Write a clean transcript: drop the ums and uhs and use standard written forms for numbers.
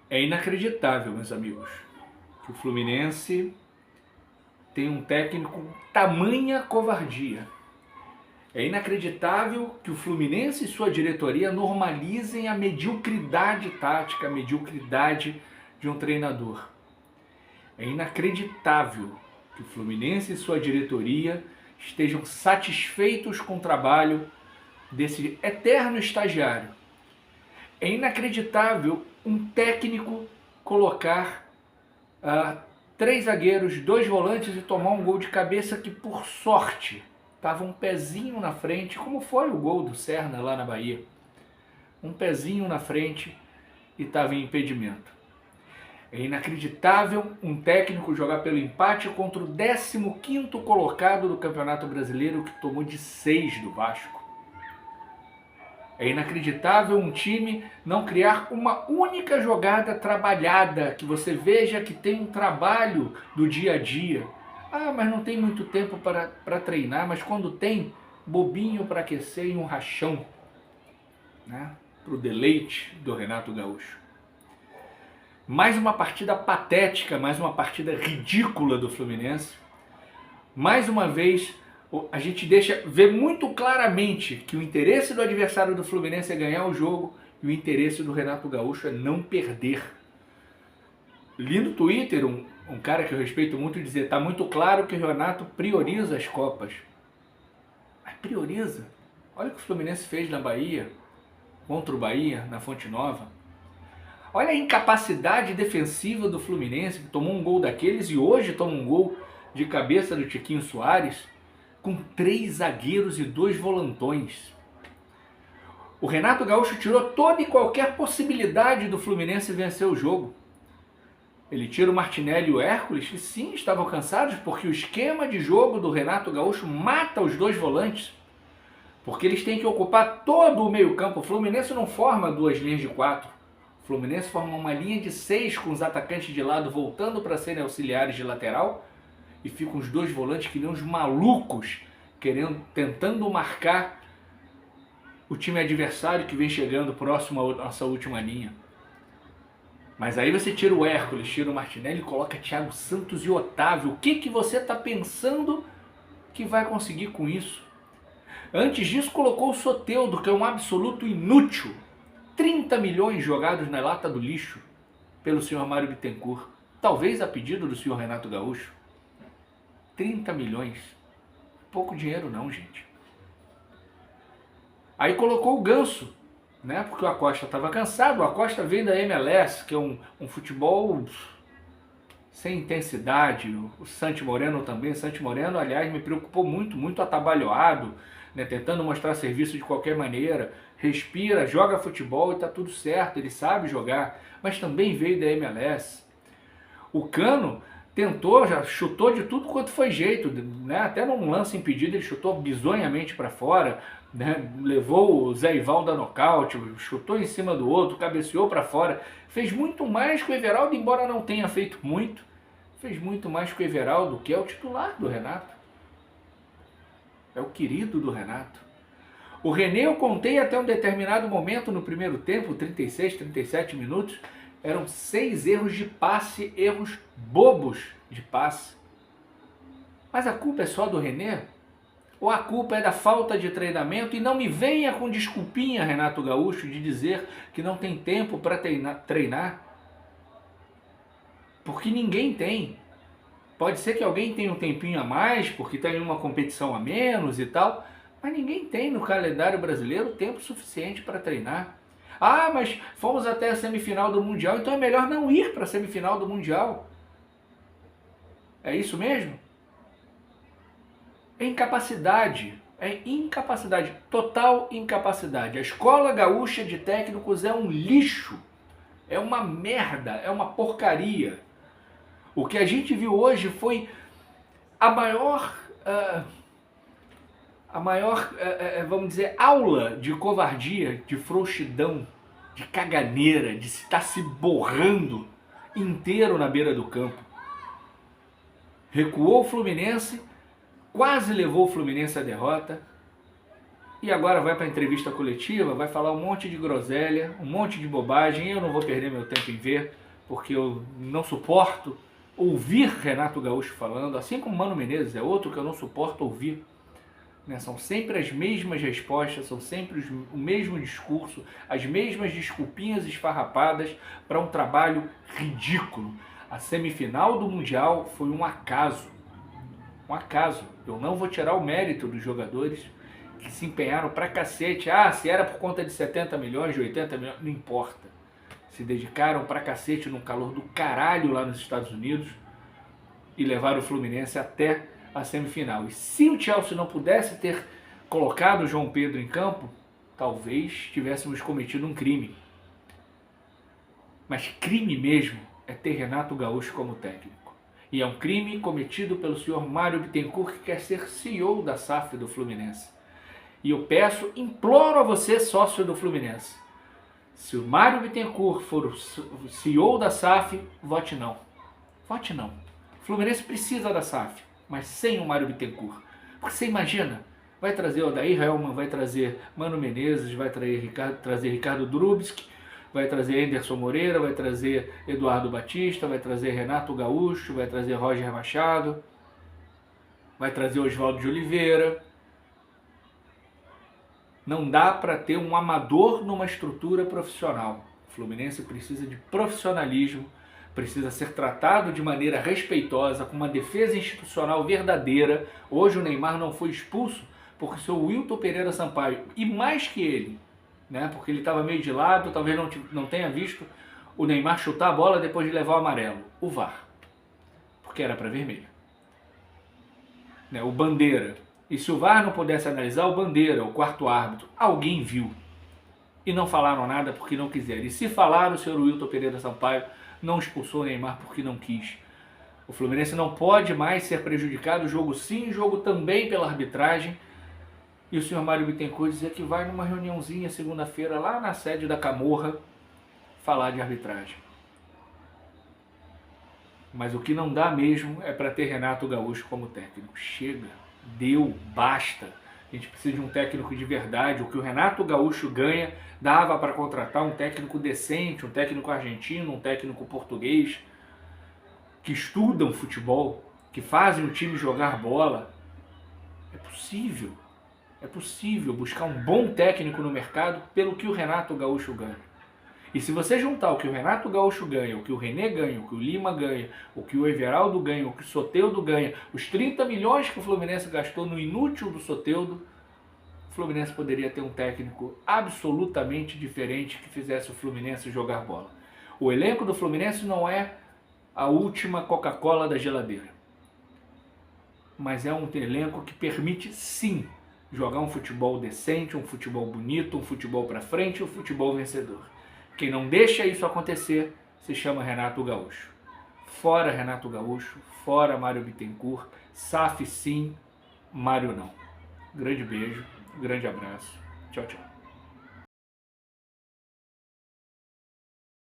É inacreditável, meus amigos, que o Fluminense tem um técnico com tamanha covardia. É inacreditável que o Fluminense e sua diretoria normalizem a mediocridade tática, a mediocridade de um treinador. É inacreditável que o Fluminense e sua diretoria estejam satisfeitos com o trabalho desse eterno estagiário. É inacreditável um técnico colocar três zagueiros, dois volantes e tomar um gol de cabeça que, por sorte, estava um pezinho na frente, como foi o gol do Serna lá na Bahia. Um pezinho na frente e estava em impedimento. É inacreditável um técnico jogar pelo empate contra o 15º colocado do Campeonato Brasileiro, que tomou de 6 do Vasco. É inacreditável um time não criar uma única jogada trabalhada, que você veja que tem um trabalho do dia a dia. Ah, mas não tem muito tempo para treinar, mas quando tem, bobinho para aquecer e um rachão, né? Para o deleite do Renato Gaúcho. Mais uma partida patética, mais uma partida ridícula do Fluminense. Mais uma vez, a gente deixa ver muito claramente que o interesse do adversário do Fluminense é ganhar o jogo e o interesse do Renato Gaúcho é não perder. Li no Twitter um cara que eu respeito muito dizer: tá muito claro que o Renato prioriza as Copas. Mas prioriza? Olha o que o Fluminense fez na Bahia, contra o Bahia, na Fonte Nova. Olha a incapacidade defensiva do Fluminense, que tomou um gol daqueles e hoje toma um gol de cabeça do Tiquinho Soares, com 3 zagueiros e 2 volantões. O Renato Gaúcho tirou toda e qualquer possibilidade do Fluminense vencer o jogo. Ele tira o Martinelli e o Hércules, que sim, estavam cansados, porque o esquema de jogo do Renato Gaúcho mata os 2 volantes. Porque eles têm que ocupar todo o meio-campo. O Fluminense não forma 2 linhas de 4. O Fluminense forma uma linha de 6 com os atacantes de lado voltando para serem auxiliares de lateral e ficam os 2 volantes que nem uns malucos tentando marcar o time adversário que vem chegando próximo à nossa última linha. Mas aí você tira o Hércules, tira o Martinelli e coloca Thiago Santos e Otávio. O que você está pensando que vai conseguir com isso? Antes disso colocou o Soteldo, que é um absoluto inútil. 30 milhões jogados na lata do lixo pelo senhor Mário Bittencourt. Talvez a pedido do senhor Renato Gaúcho. 30 milhões. Pouco dinheiro não, gente. Aí colocou o Ganso, né? Porque o Acosta estava cansado. O Acosta veio da MLS, que é um futebol sem intensidade. O Santi Moreno também. O Santi Moreno, aliás, me preocupou muito, muito atabalhoado, né? Tentando mostrar serviço de qualquer maneira. Respira, joga futebol e tá tudo certo, ele sabe jogar, mas também veio da MLS. O Cano tentou, já chutou de tudo quanto foi jeito, né? Até num lance impedido ele chutou bizonhamente para fora, né? Levou o Zé Ivaldo a nocaute, chutou em cima do outro, cabeceou para fora. Fez muito mais que o Everaldo, embora não tenha feito muito, fez muito mais que o Everaldo, que é o titular do Renato. É o querido do Renato. O René eu contei até um determinado momento no primeiro tempo, 36, 37 minutos, eram 6 erros de passe, erros bobos de passe. Mas a culpa é só do René? Ou a culpa é da falta de treinamento? E não me venha com desculpinha, Renato Gaúcho, de dizer que não tem tempo para treinar. Porque ninguém tem. Pode ser que alguém tenha um tempinho a mais, porque está em uma competição a menos e tal, mas ninguém tem no calendário brasileiro tempo suficiente para treinar. Ah, mas fomos até a semifinal do Mundial, então é melhor não ir para a semifinal do Mundial. É isso mesmo? É incapacidade, total incapacidade. A escola gaúcha de técnicos é um lixo, é uma merda, é uma porcaria. O que a gente viu hoje foi a maior, vamos dizer, aula de covardia, de frouxidão, de caganeira, de estar se borrando inteiro na beira do campo. Recuou o Fluminense, quase levou o Fluminense à derrota e agora vai para a entrevista coletiva, vai falar um monte de groselha, um monte de bobagem, e eu não vou perder meu tempo em ver, porque eu não suporto ouvir Renato Gaúcho falando, assim como Mano Menezes, é outro que eu não suporto ouvir. Né? São sempre as mesmas respostas, são sempre o mesmo discurso, as mesmas desculpinhas esfarrapadas para um trabalho ridículo. A semifinal do Mundial foi um acaso. Um acaso. Eu não vou tirar o mérito dos jogadores que se empenharam pra cacete. Ah, se era por conta de 70 milhões, de 80 milhões, não importa. Se dedicaram pra cacete no calor do caralho lá nos Estados Unidos e levaram o Fluminense até a semifinal. E se o Chelsea não pudesse ter colocado o João Pedro em campo, talvez tivéssemos cometido um crime. Mas crime mesmo é ter Renato Gaúcho como técnico. E é um crime cometido pelo senhor Mário Bittencourt, que quer ser CEO da SAF do Fluminense. E eu peço, imploro a você, sócio do Fluminense, se o Mário Bittencourt for o CEO da SAF, vote não. Vote não. O Fluminense precisa da SAF, mas sem o Mário Bittencourt. Porque você imagina, vai trazer o Odair Hellmann, vai trazer Mano Menezes, vai trazer Ricardo Drubsky, vai trazer Anderson Moreira, vai trazer Eduardo Batista, vai trazer Renato Gaúcho, vai trazer Roger Machado, vai trazer Oswaldo de Oliveira. Não dá para ter um amador numa estrutura profissional. O Fluminense precisa de profissionalismo, precisa ser tratado de maneira respeitosa, com uma defesa institucional verdadeira. Hoje o Neymar não foi expulso porque o seu Wilton Pereira Sampaio, e mais que ele, né, porque ele estava meio de lado, talvez não tenha visto o Neymar chutar a bola depois de levar o amarelo. O VAR, porque era para vermelho. Né, o Bandeira. E se o VAR não pudesse analisar, o Bandeira, o quarto árbitro, alguém viu. E não falaram nada porque não quiseram. E se falaram, o senhor Wilton Pereira Sampaio não expulsou o Neymar porque não quis. O Fluminense não pode mais ser prejudicado, jogo sim, jogo também pela arbitragem. E o senhor Mário Bittencourt dizer que vai numa reuniãozinha segunda-feira lá na sede da Camorra falar de arbitragem. Mas o que não dá mesmo é para ter Renato Gaúcho como técnico. Chega, deu, basta. A gente precisa de um técnico de verdade. O que o Renato Gaúcho ganha dava para contratar um técnico decente, um técnico argentino, um técnico português, que estudam futebol, que fazem o time jogar bola. É possível buscar um bom técnico no mercado pelo que o Renato Gaúcho ganha. E se você juntar o que o Renato Gaúcho ganha, o que o René ganha, o que o Lima ganha, o que o Everaldo ganha, o que o Soteldo ganha, os 30 milhões que o Fluminense gastou no inútil do Soteldo, o Fluminense poderia ter um técnico absolutamente diferente que fizesse o Fluminense jogar bola. O elenco do Fluminense não é a última Coca-Cola da geladeira, mas é um elenco que permite sim jogar um futebol decente, um futebol bonito, um futebol para frente, um futebol vencedor. Quem não deixa isso acontecer se chama Renato Gaúcho. Fora Renato Gaúcho, fora Mário Bittencourt, SAF sim, Mário não. Grande beijo, grande abraço, tchau, tchau.